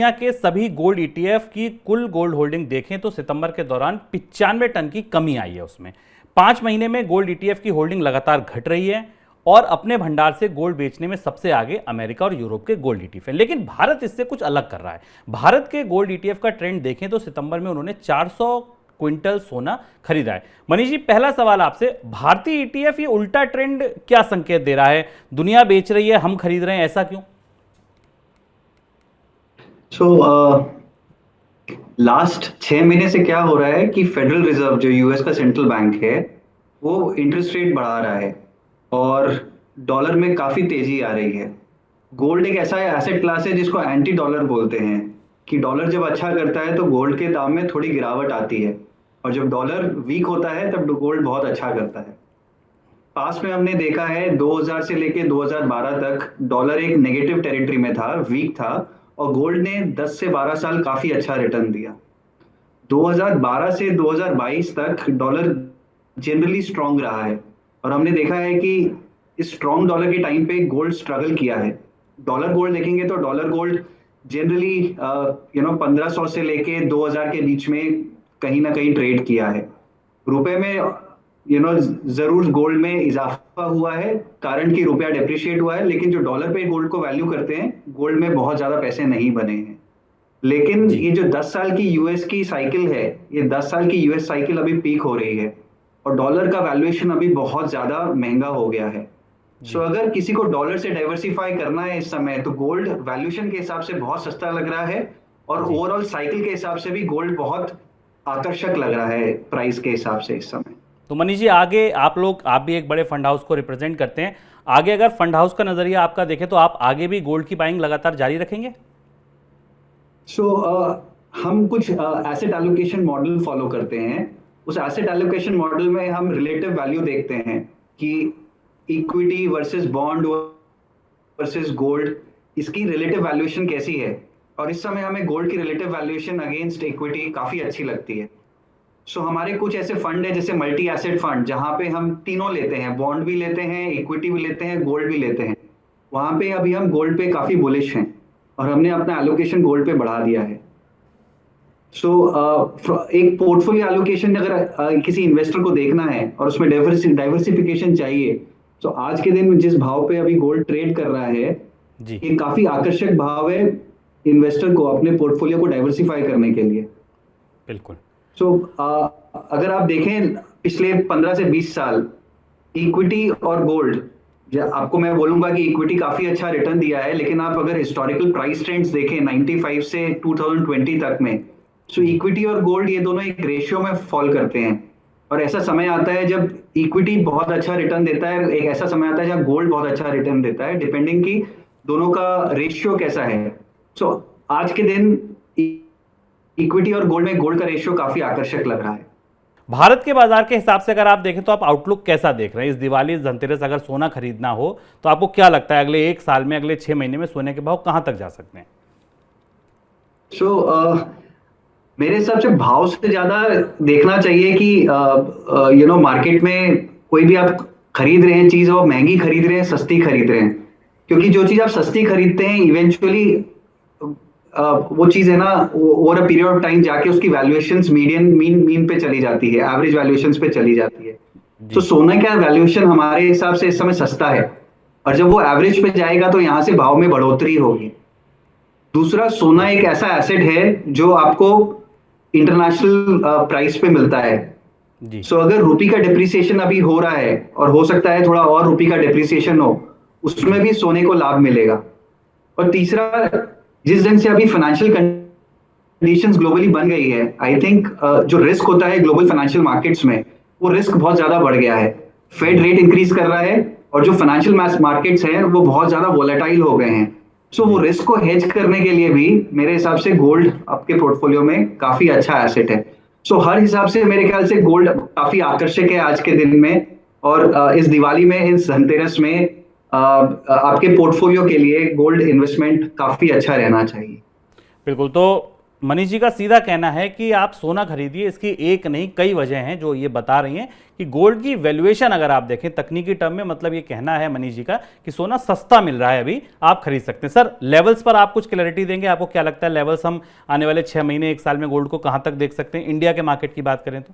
दुनिया के सभी गोल्ड ईटीएफ की कुल गोल्ड होल्डिंग देखें तो सितंबर के दौरान 95 टन की कमी आई है उसमें। 5 महीने में गोल्ड ईटीएफ की होल्डिंग लगातार घट रही है और अपने भंडार से गोल्ड बेचने में सबसे आगे अमेरिका और यूरोप के गोल्ड ईटीएफ हैं। लेकिन भारत इससे कुछ अलग कर रहा है। भारत के गोल्ड ईटीएफ का ट्रेंड देखें तो सितंबर में उन्होंने 400 क्विंटल सोना खरीदा है। मनीष जी, पहला सवाल आपसे, भारतीय ईटीएफ ये उल्टा ट्रेंड क्या संकेत दे रहा है? दुनिया बेच रही है, हम खरीद रहे हैं, ऐसा क्यों? लास्ट 6 महीने से क्या हो रहा है कि फेडरल रिजर्व जो यूएस का सेंट्रल बैंक है वो इंटरेस्ट रेट बढ़ा रहा है और डॉलर में काफी तेजी आ रही है। गोल्ड एक ऐसा एसेट क्लास है जिसको एंटी डॉलर बोलते हैं कि डॉलर जब अच्छा करता है तो गोल्ड के दाम में थोड़ी गिरावट आती है और जब डॉलर वीक होता है तब गोल्ड बहुत अच्छा करता है। पास में हमने देखा है 2000 से लेके 2012 तक डॉलर एक नेगेटिव टेरिटरी में था, वीक था, और गोल्ड ने 10 से 12 साल काफी अच्छा रिटर्न दिया। 2012 से 2022 तक डॉलर जनरली स्ट्रांग रहा है और हमने देखा है कि इस स्ट्रांग डॉलर के टाइम पे गोल्ड स्ट्रगल किया है। डॉलर गोल्ड देखेंगे तो डॉलर गोल्ड जनरली 1500 से लेके 2000 के बीच में कहीं ना कहीं ट्रेड किया है। रुपए में जरूर गोल्ड में इजाफा हुआ है कारण कि रुपया डेप्रिशिएट हुआ है, लेकिन जो डॉलर पे गोल्ड को वैल्यू करते हैं गोल्ड में बहुत ज्यादा पैसे नहीं बने हैं। लेकिन जी ये जो 10 साल की यूएस की साइकिल है, ये 10 साल की यूएस साइकिल अभी पीक हो रही है और डॉलर का वैल्यूएशन अभी बहुत ज्यादा महंगा हो गया है। सो अगर किसी को डॉलर से डाइवर्सिफाई करना है इस समय तो गोल्ड वैल्यूएशन के हिसाब से बहुत सस्ता लग रहा है और जी ओवरऑल साइकिल के हिसाब से भी गोल्ड बहुत आकर्षक लग रहा है प्राइस के हिसाब से इस समय। तो मनीष जी, आगे आप भी एक बड़े फंड हाउस को रिप्रेजेंट करते हैं। आगे अगर फंड हाउस का नजरिया आपका देखें तो आप आगे भी गोल्ड की बाइंग लगातार जारी रखेंगे? हम कुछ एसेट एलोकेशन मॉडल फॉलो करते हैं। उस एसेट एलोकेशन मॉडल में हम रिलेटिव वैल्यू देखते हैं कि equity versus bond versus gold, इसकी रिलेटिव वैल्यूएशन कैसी है, और इस समय हमें गोल्ड की रिलेटिव वैल्यूएशन अगेंस्ट इक्विटी काफी अच्छी लगती है। हमारे कुछ ऐसे फंड है जैसे मल्टी एसेट फंड जहां पे हम तीनों लेते हैं, बॉन्ड भी लेते हैं, इक्विटी भी लेते हैं, गोल्ड भी लेते हैं। वहां पे अभी हम गोल्ड पे काफी बुलिश हैं और हमने अपना एलोकेशन गोल्ड पे बढ़ा दिया है। एक पोर्टफोलियो एलोकेशन अगर किसी इन्वेस्टर को देखना है और उसमें डाइवर्सिफिकेशन चाहिए तो आज के दिन में जिस भाव पे अभी गोल्ड ट्रेड कर रहा है जी ये काफी आकर्षक भाव है इन्वेस्टर को अपने पोर्टफोलियो को डाइवर्सिफाई करने के लिए। बिल्कुल। अगर आप देखें पिछले 15 से 20 साल इक्विटी और गोल्ड, आपको मैं बोलूंगा कि इक्विटी काफी अच्छा रिटर्न दिया है, लेकिन आप अगर हिस्टोरिकल प्राइस ट्रेंड्स देखें 95 से 2020 तक में, इक्विटी और गोल्ड ये दोनों एक रेशियो में फॉल करते हैं और ऐसा समय आता है जब इक्विटी बहुत अच्छा रिटर्न देता है, एक ऐसा समय आता है जब गोल्ड बहुत अच्छा रिटर्न देता है, डिपेंडिंग कि दोनों का रेशियो कैसा है। आज के दिन इक्विटी और गोल्ड में गोल्ड का रेशियो काफी आकर्षक लग रहा है। भारत के बाजार के हिसाब से अगर आप देखें तो आप आउटलुक कैसा देख रहे हैं? इस दिवाली, इस धनतेरस अगर सोना खरीदना हो तो आपको क्या लगता है अगले 1 साल में, अगले 6 महीने में सोने के भाव कहां तक जा सकते हैं? मेरे हिसाब से भाव से ज्यादा देखना चाहिए कि मार्केट में कोई भी आप खरीद रहे हैं चीज, वो महंगी खरीद रहे हैं सस्ती खरीद रहे हैं, क्योंकि जो चीज आप सस्ती खरीदते हैं इवेंचुअली वो चीज है ना over a period of time जाके उसकी वैल्यूएशंस मीन पे चली जाती है, एवरेज वैल्यूएशंस पे चली जाती है। तो सोने का वैल्यूएशन हमारे हिसाब से इस समय सस्ता है और जब वो एवरेज पे जाएगा तो यहाँ से भाव में बढ़ोतरी होगी। दूसरा, सोना एक ऐसा एसेट है जो आपको इंटरनेशनल प्राइस पे मिलता है। जी अगर रुपी का डिप्रिसिएशन अभी हो रहा है और हो सकता है थोड़ा और रुपी का डिप्रिसिएशन हो, उसमें भी सोने को लाभ मिलेगा। और तीसरा, जिस दिन से अभी फाइनेंशियल कंडीशंस ग्लोबली बन गई है, आई थिंक जो रिस्क होता है ग्लोबल फाइनेंशियल मार्केट्स में वो रिस्क बहुत ज्यादा बढ़ गया है। फेड रेट इंक्रीज कर रहा है और जो फाइनेंशियल मार्केट्स हैं वो बहुत ज्यादा वोलेटाइल हो गए हैं। वो रिस्क को हेज करने के लिए भी मेरे हिसाब से गोल्ड आपके पोर्टफोलियो में काफी अच्छा एसेट है। हर हिसाब से मेरे ख्याल से गोल्ड काफी आकर्षक है आज के दिन में और इस दिवाली में, इस धनतेरस में आपके पोर्टफोलियो के लिए गोल्ड इन्वेस्टमेंट काफी अच्छा रहना चाहिए। बिल्कुल। तो मनीष जी का सीधा कहना है कि आप सोना खरीदिए, इसकी एक नहीं कई वजह हैं जो ये बता रही हैं कि गोल्ड की वैल्यूएशन अगर आप देखें तकनीकी टर्म में, मतलब ये कहना है मनीष जी का कि सोना सस्ता मिल रहा है, अभी आप खरीद सकते हैं। सर लेवल्स पर आप कुछ क्लैरिटी देंगे, आपको क्या लगता है लेवल्स हम आने वाले 6 महीने 1 साल में गोल्ड को कहां तक देख सकते हैं, इंडिया के मार्केट की बात करें तो?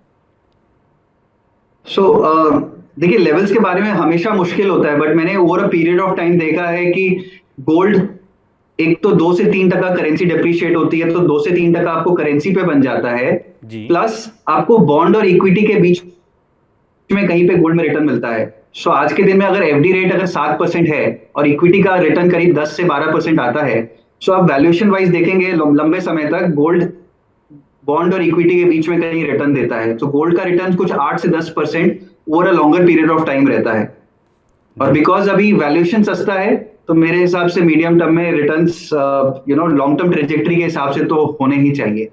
देखिए, लेवल्स के बारे में हमेशा मुश्किल होता है, बट मैंने over a period of time देखा है कि गोल्ड एक तो 2 से 3% करेंसी डिप्रिशिएट होती है, तो 2 से 3% आपको करेंसी पे बन जाता है। जी। प्लस आपको बॉन्ड और इक्विटी के बीच में कहीं पे गोल्ड में रिटर्न मिलता है। सो आज के दिन में अगर एफडी रेट अगर 7% है और इक्विटी का रिटर्न करीब 10 से 12% आता है, सो आप वैल्यूएशन वाइज देखेंगे लंबे समय तक गोल्ड बॉन्ड और इक्विटी के बीच में कहीं रिटर्न देता है। तो गोल्ड का रिटर्न कुछ 8 से 10% over a longer period of time रहता है। और बिकॉज अभी वैल्यूएशन सस्ता है, तो मेरे हिसाब से मीडियम टर्म में रिटर्न्स लॉन्ग टर्म ट्रेजेक्टरी के हिसाब से तो होने ही चाहिए।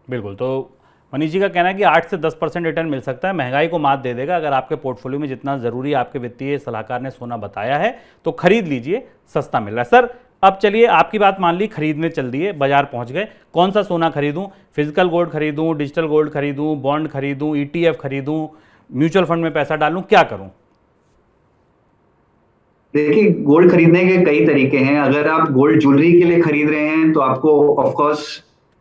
बिल्कुल, तो मनीष जी का कहना है कि 8 से 10% रिटर्न मिल सकता है, महंगाई को मात दे देगा। अगर आपके पोर्टफोलियो में जितना जरूरी आपके वित्तीय सलाहकार ने सोना बताया है तो खरीद लीजिए, सस्ता मिल रहा है। सर अब चलिए, आपकी बात मान ली, खरीदने चल दिए, बाजार पहुंच गए, कौन सा सोना खरीदूं? फिजिकल गोल्ड खरीदूं, डिजिटल गोल्ड खरीदूं, बॉन्ड खरीदूं, ईटीएफ खरीदूं, म्यूचुअल फंड में पैसा डालूं, क्या करूं? देखिए, गोल्ड खरीदने के कई तरीके हैं। अगर आप गोल्ड ज्वेलरी के लिए खरीद रहे हैं तो आपको ऑफ कोर्स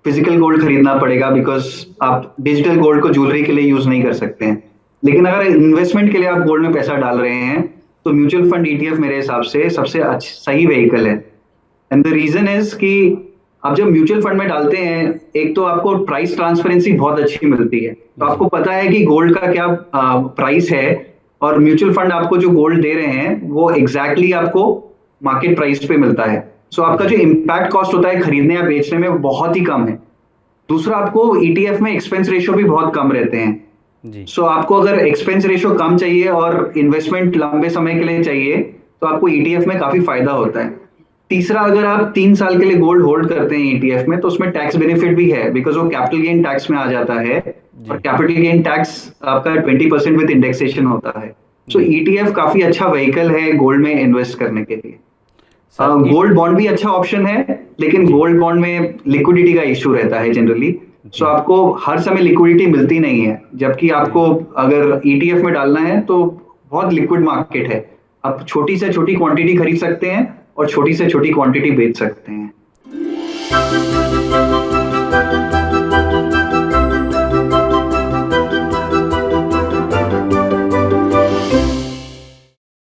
फिजिकल गोल्ड खरीदना पड़ेगा, बिकॉज आप डिजिटल गोल्ड को ज्वेलरी के लिए यूज नहीं कर सकते हैं। लेकिन अगर इन्वेस्टमेंट के लिए आप गोल्ड में पैसा डाल रहे हैं तो म्यूचुअल फंड ईटीएफ मेरे हिसाब से सबसे सही व्हीकल है। एंड द रीजन इज कि आप जब म्यूचुअल फंड में डालते हैं, एक तो आपको प्राइस ट्रांसपेरेंसी बहुत अच्छी मिलती है, तो आपको पता है कि गोल्ड का क्या प्राइस है, और म्यूचुअल फंड आपको जो गोल्ड दे रहे हैं वो एग्जैक्टली आपको मार्केट प्राइस पे मिलता है। सो आपका जो इम्पैक्ट कॉस्ट होता है खरीदने या बेचने में वो बहुत ही कम है। दूसरा, आपको ईटीएफ में एक्सपेंस रेशियो भी बहुत कम रहते हैं। सो आपको अगर एक्सपेंस रेशियो कम चाहिए और इन्वेस्टमेंट लंबे समय के लिए चाहिए तो आपको ईटीएफ में काफी फायदा होता है। तीसरा, अगर आप 3 साल के लिए गोल्ड होल्ड करते हैं ईटीएफ में तो उसमें टैक्स बेनिफिट भी है, बिकॉज वो कैपिटल गेन टैक्स में आ जाता है, और कैपिटल गेन टैक्स आपका 20% विद इंडेक्सेशन होता है। सो ईटीएफ काफी अच्छा व्हीकल है गोल्ड में इन्वेस्ट करने के लिए। गोल्ड बॉन्ड भी अच्छा ऑप्शन है, लेकिन गोल्ड बॉन्ड में लिक्विडिटी का इश्यू रहता है जनरली। सो आपको हर समय लिक्विडिटी मिलती नहीं है, जबकि आपको अगर ईटीएफ में डालना है तो बहुत लिक्विड मार्केट है। आप छोटी से छोटी क्वांटिटी खरीद सकते हैं और छोटी से छोटी क्वांटिटी बेच सकते हैं।